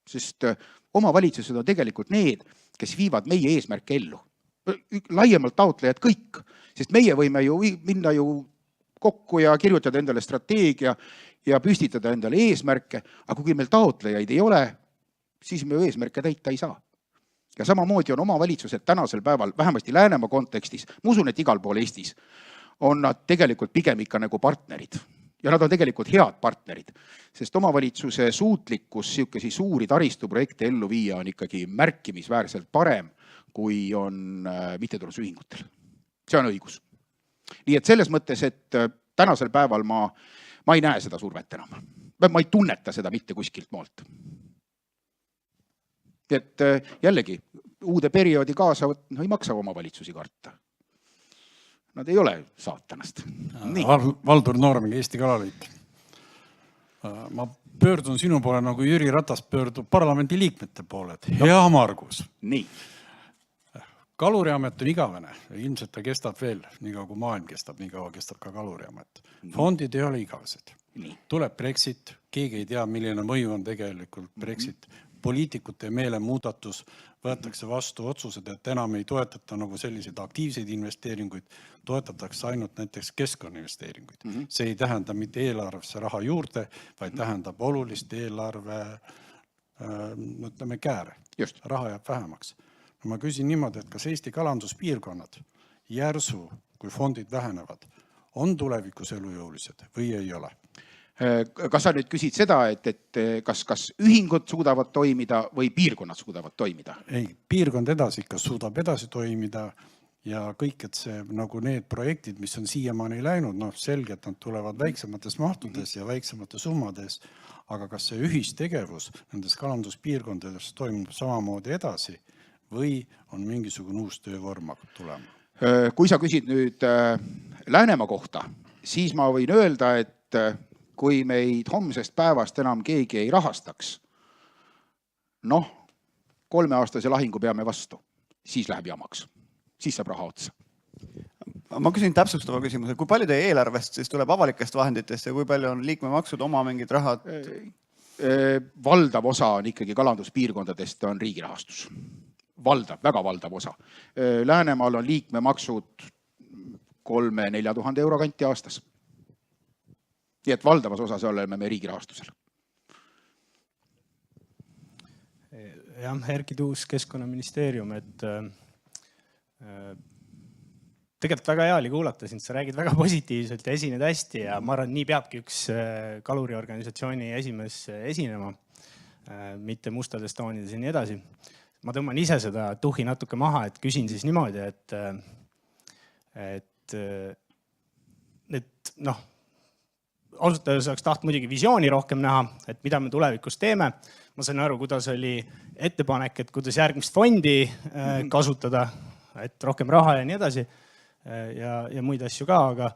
Sest omavalitsused on tegelikult need, kes viivad meie eesmärke ellu. Laiemalt taotlejad kõik, sest meie võime ju minna kokku ja kirjutada endale strateegia ja püstitada endale eesmärke, aga kui meil taotlejaid ei ole, siis me eesmärke täita ei saa. Ja samamoodi on omavalitsused tänasel päeval, vähemasti Läänemaa kontekstis, ma usun, et igal pool Eestis, on nad tegelikult pigem ikka nagu partnerid. Ja nad on tegelikult head partnerid, sest omavalitsuse suutlikkus niisuguseid suuri taristuprojekte ellu viia on ikkagi märkimisväärselt parem, kui on mittetulundusühingutel. See on õigus. Nii et selles mõttes, et tänasel päeval ma ei näe seda survet enam. Ma ei tunneta seda mitte kuskilt moolt. Et jällegi, uude perioodi kaasa ei maksa omavalitsusi karta. Nad ei ole saatanast. Valdur Noormägi, Eesti Kalaliit. Ma pöördun sinu poole, nagu Jüri Ratas pöördub parlamendi liikmete poole. Hea Margus. Nii. Kaluriamet on igavene. Ilmselt ta kestab veel, nii kaua kui maailm kestab, nii kaua kestab ka Kaluriamet. Fondid ei ole igavesed. Tuleb Brexit, keegi ei tea, milline mõju on tegelikult Brexit. Poliitikute meelemuudatus, võetakse vastu otsused, et enam ei toetata nagu selliseid aktiivseid investeeringuid, toetatakse ainult näiteks keskkonnainvesteeringuid. See ei tähenda mitte eelarvesse raha juurde, vaid tähendab olulist eelarve kääre. Raha jääb vähemaks. Ma küsin niimoodi, et kas Eesti kalanduspiirkonnad järsu, kui fondid vähenevad, on tulevikus elujõulised või ei ole? Kas sa nüüd küsid seda, et kas ühingud suudavad toimida või piirkonnad suudavad toimida? Ei, piirkond edasi ikka suudab edasi toimida ja kõik, et see nagu need projektid, mis on siiamaani läinud, selgelt nad tulevad väiksemates mahtudes ja väiksemates summades, aga kas see ühistegevus nendes kalanduspiirkondades toimub samamoodi edasi või on mingisugune uus töövorm tulema? Kui sa küsid nüüd Läänemaa kohta, siis ma võin öelda, et kui meid homsest päevast enam keegi ei rahastaks, 3-aastase lahingu peame vastu, siis läheb jamaks. Siis saab raha otsa. Ma küsin täpsustava küsimuse. Kui palju teie eelarvest siis tuleb avalikest vahenditest ja kui palju on liikmemaksud oma mingid rahad? Valdav osa on ikkagi kalanduspiirkondadest on riigi rahastus. Valdav, väga valdav osa. Läänemaal on liikmemaksud 3-4 000 euro kanti aastas. Nii et valdavas osas oleme me riigi rahastusel. Erki Tuus, Keskkonnaministeerium, et tegelikult väga hea oli kuulata sind, sa räägid väga positiivselt ja esined hästi ja ma arvan, nii peabki üks kaluriorganisatsiooni esimees esinema, mitte mustades toonides ja nii edasi. Ma tõmban ise seda tuhi natuke maha, et küsin siis niimoodi, et ausalt öeldes oleks taht muidugi visiooni rohkem näha, et mida me tulevikus teeme. Ma sain aru, kuidas oli ettepanek, et kuidas järgmist fondi kasutada, et rohkem raha ja nii edasi ja muid asju ka, aga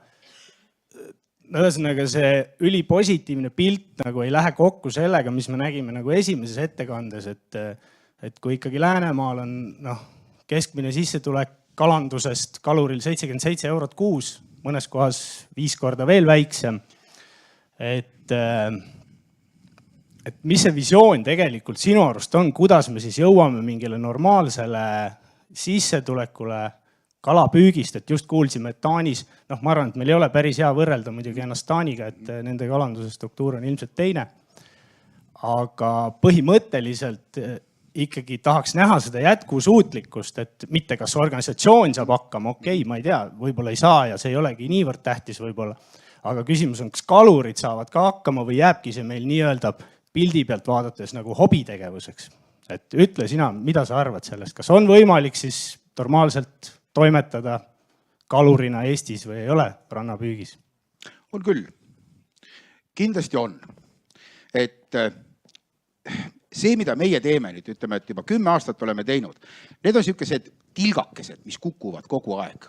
ühesõnaga see ülipositiivne pilt nagu ei lähe kokku sellega, mis me nägime nagu esimeses ettekandes, et kui ikkagi Läänemaal on keskmine sissetulek kalandusest kaluril 77 eurot kuus, mõnes kohas 5 korda veel väiksem. Et mis see visioon tegelikult sinu arust on, kuidas me siis jõuame mingile normaalsele sissetulekule kalapüügist, et just kuulsime, et Taanis, ma arvan, et meil ei ole päris hea võrrelda muidugi ennast Taaniga, et nende kalanduse struktuur on ilmselt teine. Aga põhimõtteliselt ikkagi tahaks näha seda jätkusuutlikkust, et mitte kas organisatsioon saab hakkama, okei, ma ei tea, võib-olla ei saa ja see ei olegi niivõrd tähtis võib-olla. Aga küsimus on, kas kalurid saavad ka hakkama või jääbki see meil nii-öelda pildi pealt vaadates nagu hobitegevuseks. Et ütle sina, mida sa arvad sellest, kas on võimalik siis normaalselt toimetada kalurina Eestis või ei ole rannapüügis? On küll. Kindlasti on. Et see, mida meie teeme nüüd, ütleme, et juba 10 aastat oleme teinud, need on sellised tilgakesed, mis kukuvad kogu aeg.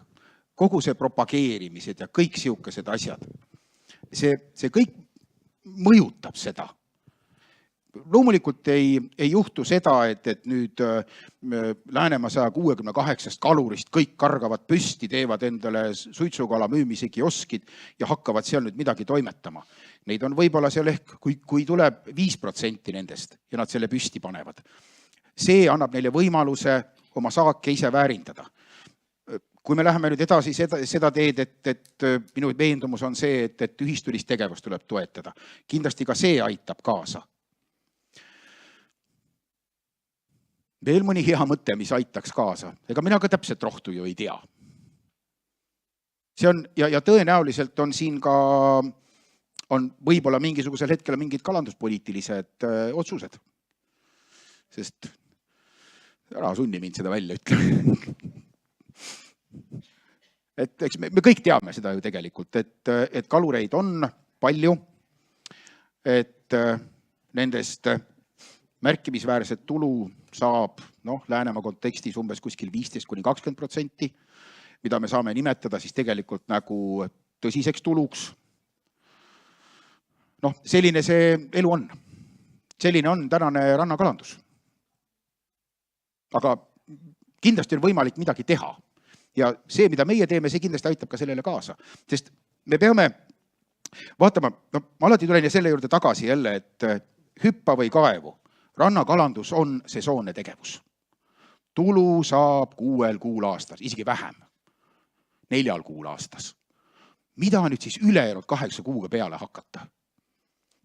Kogu see propageerimised ja kõik siukesed asjad. See kõik mõjutab seda. Loomulikult ei juhtu seda, et nüüd Läänemaa 168 kalurist kõik kargavad püsti, teevad endale suitsukala müümise kioskid ja hakkavad seal nüüd midagi toimetama. Neid on võib-olla seal ehk, kui tuleb 5% nendest ja nad selle püsti panevad. See annab neile võimaluse oma saake ise väärindada. Kui me läheme nüüd edasi seda teed, et minu veendumus on see, et ühistulist tegevust tuleb toetada. Kindlasti ka see aitab kaasa. Veel mõni hea mõte, mis aitaks kaasa. Ega mina ka täpselt rohtu ju ei tea. See on, ja tõenäoliselt on siin ka, on võib-olla mingisugusel hetkel mingid kalanduspoliitilised otsused. Sest ära sunni mind seda välja ütlema. Et eks me kõik teame seda ju tegelikult, et kalureid on palju, et nendest märkimisväärset tulu saab Läänemaa kontekstis umbes kuskil 15–20%, mida me saame nimetada siis tegelikult nagu tõsiseks tuluks. Selline see elu on. Selline on tänane rannakalandus. Aga kindlasti on võimalik midagi teha. Ja see, mida meie teeme, see kindlasti aitab ka sellele kaasa. Sest me peame vaatama, ma alati tulen ja selle juurde tagasi jälle, et hüppa või kaevu. Rannakalandus on sesoonne tegevus. Tulu saab 6 kuul aastas, isegi vähem. 4 kuul aastas. Mida nüüd siis ülejäänud 8 kuuga peale hakata?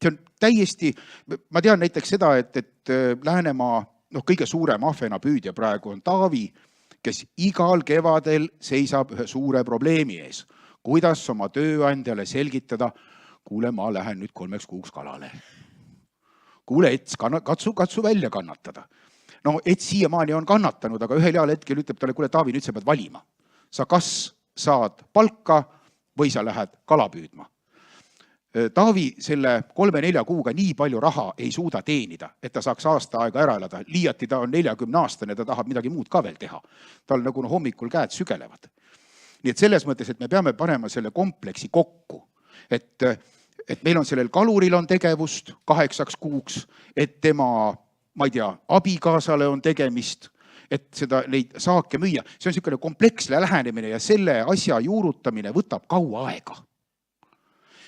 See on täiesti, ma tean näiteks seda, et Läänemaa kõige suurem ahvenapüüdja praegu on Taavi, kes igal kevadel seisab ühe suure probleemi ees. Kuidas oma tööandjale selgitada, kuule, ma lähen nüüd 3 kuuks kalale. Kuule, Ets, katsu välja kannatada. Ets siiamaani on kannatanud, aga ühel heal hetkel ütleb talle, kuule, Taavi, nüüd sa pead valima. Sa kas saad palka või sa lähed kala püüdma. Taavi selle 3-4 kuuga nii palju raha ei suuda teenida, et ta saaks aasta aega ära elada. Liiati ta on 40 aastane, ta tahab midagi muud ka veel teha. Tal nagu hommikul käed sügelevad. Nii et selles mõttes, et me peame panema selle kompleksi kokku, et meil on sellel kaluril on tegevust 8 kuuks, et tema, ma ei tea, abikaasale on tegemist, et neid saake müüa. See on selline kompleksne lähenemine ja selle asja juurutamine võtab kaua aega.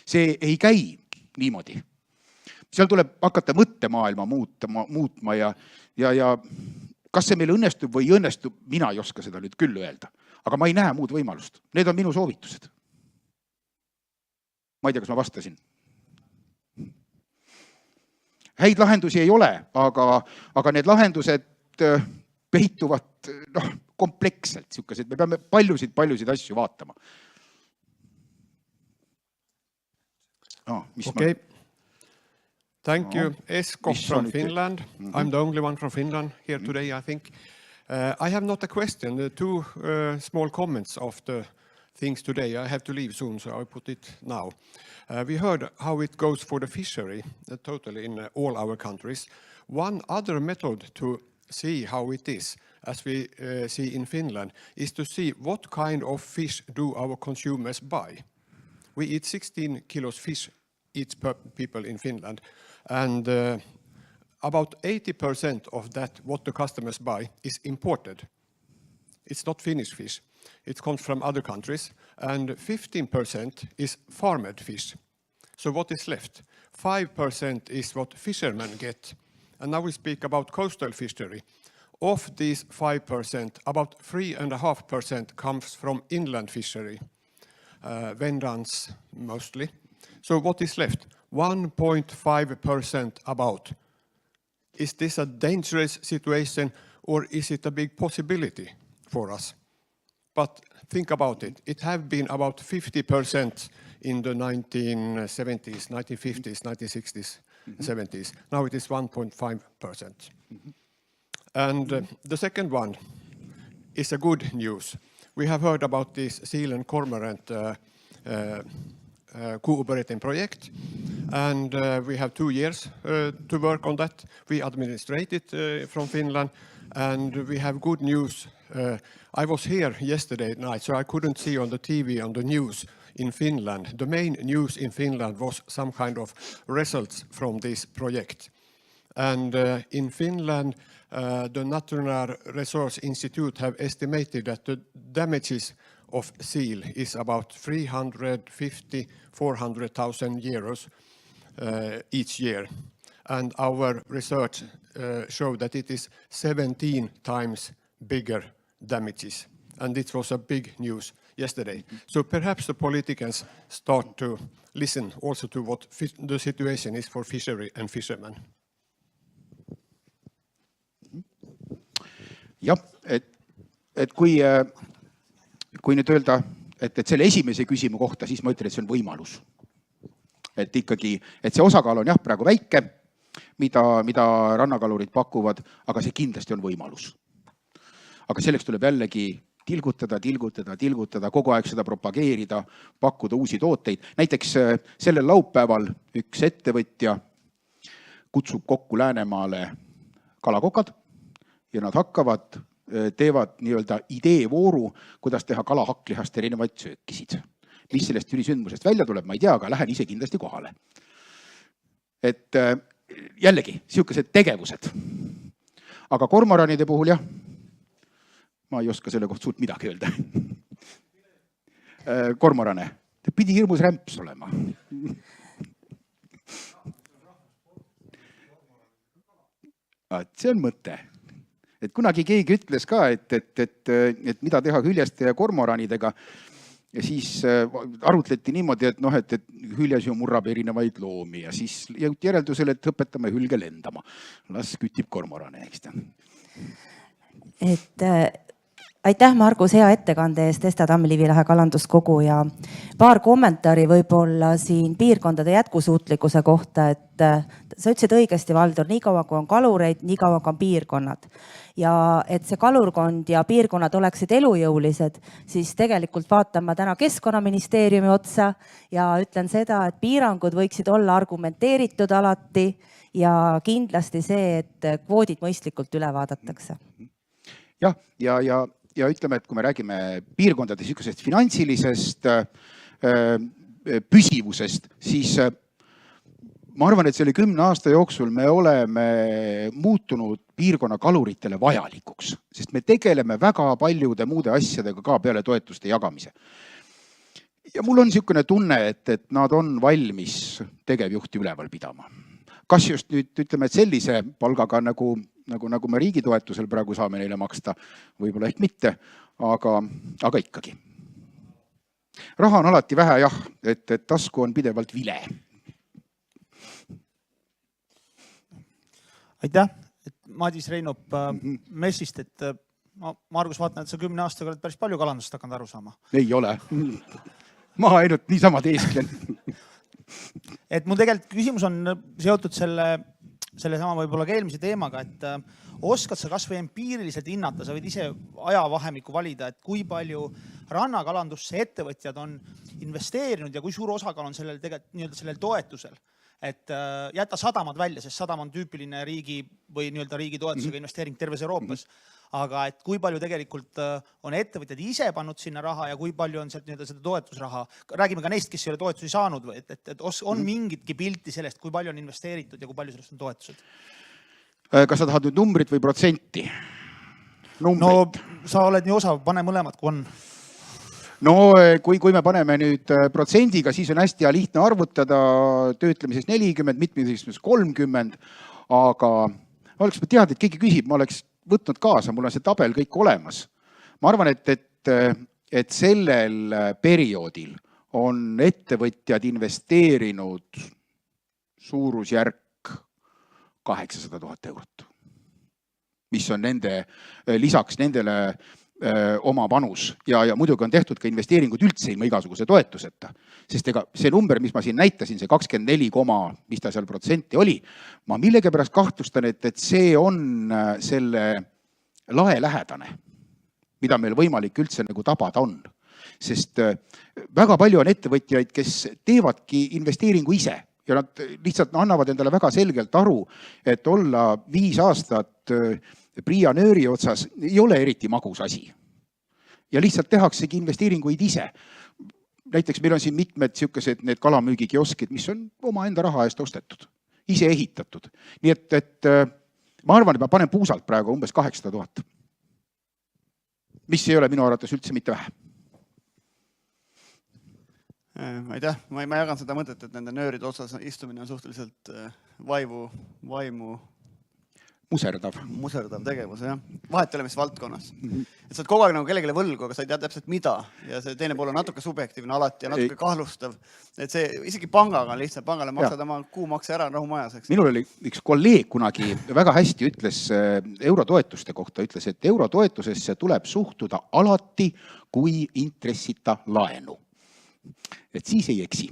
See ei käi niimoodi. Seal tuleb hakata mõttemaailma muutma ja kas see meil õnnestub või ei õnnestub, mina ei oska seda nüüd küll öelda. Aga ma ei näe muud võimalust. Need on minu soovitused. Ma ei tea, kas ma vastasin. Häid lahendusi ei ole, aga need lahendused peituvad kompleksselt. Me peame paljusid asju vaatama. Okay. Thank you. Esko from Finland. I'm the only one from Finland here today, I think. I have not a question. 2 small comments of the things today. I have to leave soon, so I put it now. We heard how it goes for the fishery, totally in all our countries. One other method to see how it is, as we see in Finland, is to see what kind of fish do our consumers buy. We eat 16 kilos fish each per people in Finland, and about 80% of that what the customers buy is imported. It's not Finnish fish. It comes from other countries, and 15% is farmed fish. So what is left? 5% is what fishermen get. And now we speak about coastal fishery. Of these 5%, about 3.5% comes from inland fishery, Vendans mostly. So what is left? 1.5% about. Is this a dangerous situation, or is it a big possibility for us? But think about it. It have been about 50% in the 1970s, 1950s, 1960s, 70s. Now it is 1.5%. And the second one is a good news. We have heard about this seal and cormorant cooperating project, and we have 2 years to work on that. We administrate it from Finland, and we have good news. I was here yesterday night, so I couldn't see on the TV, on the news in Finland. The main news in Finland was some kind of results from this project. And in Finland, the Natural Resource Institute have estimated that the damages of seal is about 350,000–400,000 euros each year. And our research showed that it is 17 times bigger damages. And it was a big news yesterday. So perhaps the politicians start to listen also to what the situation is for fishery and fishermen. Jah, et kui nüüd öelda, et selle esimese küsimu kohta, siis ma ütlen, et see on võimalus. Et ikkagi, et see osakaal on jah praegu väike, mida rannakalurid pakuvad, aga see kindlasti on võimalus. Aga selleks tuleb jällegi tilgutada, kogu aeg seda propageerida, pakkuda uusi tooteid. Näiteks sellel laupäeval üks ettevõtja kutsub kokku Läänemaale kalakokad ja nad teevad nii-öelda ideevooru, kuidas teha kalahakklihast erinevaid söökisid. Mis sellest ülisündmusest välja tuleb, ma ei tea, aga lähen ise kindlasti kohale. Et jällegi, siukesed tegevused. Aga kormoranide puhul jah, ma ei oska selle kohta suurt midagi öelda. Kormorane, ta pidi hirmus rämps olema. See on mõte. Et kunagi keegi ütles ka, et mida teha hüljeste ja kormoranidega, ja siis arutleti niimoodi, et hüljes ju murrab erinevaid loomi ja siis jõuti järeldusele, et õpetame hülge lendama. Las kütib kormorane, eks ta. Aitäh, Margus, hea ettekande eest Esta Tammilivilahe kalanduskogu ja paar kommentaari võib-olla siin piirkondade jätkusuutlikkuse kohta, et sa ütlesid õigesti, Valdur, nii kaua kui on kalureid, nii kaua kui on piirkonnad. Ja et see kalurkond ja piirkonnad oleksid elujõulised, siis tegelikult vaatan ma täna Keskkonnaministeeriumi otsa ja ütlen seda, et piirangud võiksid olla argumenteeritud alati ja kindlasti see, et kvoodid mõistlikult üle vaadatakse. Jah, ja ütleme, et kui me räägime piirkondade sellisest finantsilisest püsivusest, siis ma arvan, et selle 10 aasta jooksul me oleme muutunud piirkonna kaluritele vajalikuks, sest me tegeleme väga paljude muude asjadega ka peale toetuste jagamise. Ja mul on niisugune tunne, et nad on valmis tegevjuhti üleval pidama. Kas just nüüd ütleme, et sellise palgaga nagu me riigi toetusel praegu saame neile maksta, võib-olla ehk mitte, aga ikkagi. Raha on alati vähe, jah, et tasku on pidevalt vile. Aitäh, Madis Reinop Messist, et Margus vaatan, et sa 10 aastaga oled päris palju kalandust hakanud aru saama. Ei ole. Ma ainult niisama teesklen. Et mul tegelikult küsimus on seotud selle sama võib-olla ka eelmise teemaga, et oskad sa kas või empiiriliselt hinnata, sa võid ise ajavahemiku valida, et kui palju rannakalandusse ettevõtjad on investeerinud ja kui suur osakaal on sellel toetusel. Et jäta sadamad välja, sest sadam on tüüpiline riigi või riigi toetusega investeering terves Euroopas. aga et kui palju tegelikult on ettevõtjad ise pannud sinna raha ja kui palju on sealt seda toetusraha. Räägime ka neist, kes ei ole toetusi saanud, et on mingitki pilti sellest, kui palju on investeeritud ja kui palju sellest on toetused. Kas sa tahad nüüd numbrit või protsenti? No sa oled nii osav, pane mõlemad, kui on. No kui me paneme nüüd protsendiga, siis on hästi lihtne arvutada, töötlemises 40, mitmeseks 30, aga oleks ma teada, et keegi küsib, ma oleks võtnud kaasa, mul on see tabel kõik olemas. Ma arvan, et sellel perioodil on ettevõtjad investeerinud suurusjärk 800 000 eurot, mis on lisaks nendele oma panus ja muidugi on tehtud ka investeeringud üldse ilma igasuguse toetuseta. Sest ega see number, mis ma siin näitasin, see 24, mis ta seal protsenti oli, ma millegipärast kahtlustan, et see on selle lae lähedane, mida meil võimalik üldse nagu tabada on. Sest väga palju on ettevõtjaid, kes teevadki investeeringu ise ja nad lihtsalt annavad endale väga selgelt aru, et olla 5 aastat Priia nööri otsas ei ole eriti magus asi. Ja lihtsalt tehaksegi investeeringuid ise. Näiteks meil on siin mitmed siukesed need kalamüügikioskid, mis on oma enda raha eest ostetud, ise ehitatud. Nii et ma arvan, et ma panen puusalt praegu umbes 800 000, mis ei ole minu arvates üldse mitte vähe. Aitäh, ma jagan seda mõtet, et nende nööride otsas istumine on suhteliselt vaimu muserdav tegevus, jah. Vahet ei ole, mis valdkonnas. Et sa oled kogu aeg nagu kellegile võlgu, aga sa ei tea täpselt mida. Ja see teine pool on natuke subjektiivne alati ja natuke kahlustav. Et see isegi pangaga on lihtsalt, pangale maksad oma kuumakse ära rahumajas. Minul oli üks kolleeg kunagi väga hästi ütles eurotoetuste kohta, ütles, et eurotoetusesse tuleb suhtuda alati kui intressita laenu. Et siis ei eksi.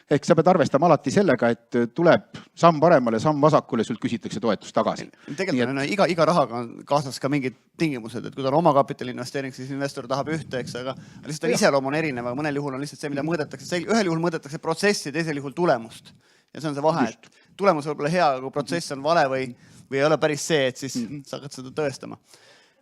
Ehk sa pead arvestama alati sellega, et tuleb samm paremale, samm vasakule, sult küsitakse toetust tagasi. Tegelikult iga rahaga on kaasas ka mingid tingimused, et kui ta on oma kapitali investeering, siis investor tahab ühte, eks, aga lihtsalt iseloom on erinev, aga mõnel juhul on lihtsalt see, mida mõõdetakse. Ühel juhul mõõdetakse protsessi, teisel juhul tulemust. Ja see on see vahe, et tulemus võib olla hea, kui protsess on vale või ei ole päris see, et siis sa hakkad seda tõestama.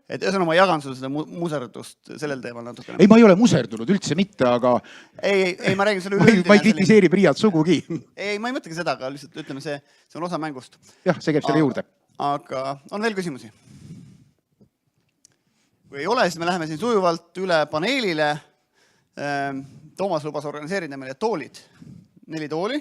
Et ühesõnaga ma jagan seda muserdust sellel teemal natukene. Ei, ma ei ole muserdunud üldse mitte, aga... Ei, ma räägin selle üleüldine. Ma ei kritiseeri Priiat sugugi. Ei, ma ei mõtlegi seda, aga lihtsalt ütleme, see on osa mängust. Jah, see käib selle juurde. Aga on veel küsimusi? Kui ei ole, siis me läheme siin sujuvalt üle paneelile. Toomas lubas organiseerida meile toolid. 4 tooli.